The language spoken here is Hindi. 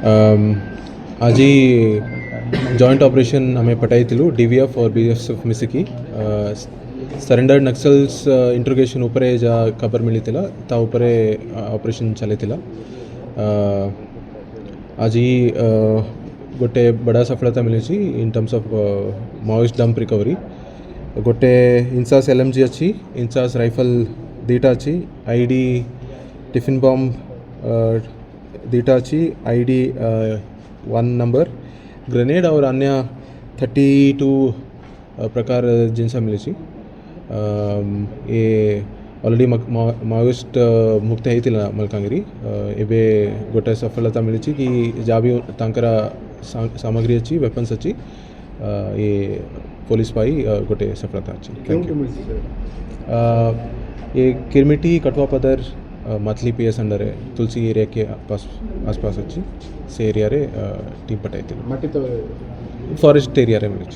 आज ही जॉइंट ऑपरेशन हमें पटाई थिलु DVF और BSF मिसिकी सरेंडर नक्सल्स इंट्रोगेशन ऊपरे जा खबर मिली थिला ता ऊपरे ऑपरेशन चले थिला। आज ही गोटे बड़ा सफलता मिली ची in terms of Maoist dump recovery. गोटे इंसास LMG अच्छी, इंसास राइफल दीटा अच्छी, ID टिफिन बॉम्ब दीटा अच्छी, ID 1 नंबर ग्रेनेड और अन्य 32 प्रकार जिनसा मिली ची। ये ऑलरेडी माओइस्ट मुक्त होता मलकांगिरी एबे गोटे सफलता मिली कि जहाँ भी तांकरा सामग्री अच्छी वेपन्स अच्छी ये पुलिस पाई गोटे सफलता अच्छी। ये किरमिटी कटवा पदर मथली PS अंडर है तुलसी एरिया के आसपास अच्छी से एरिया रे टीम पटाई थी फॉरेस्ट एरिया रे मिली।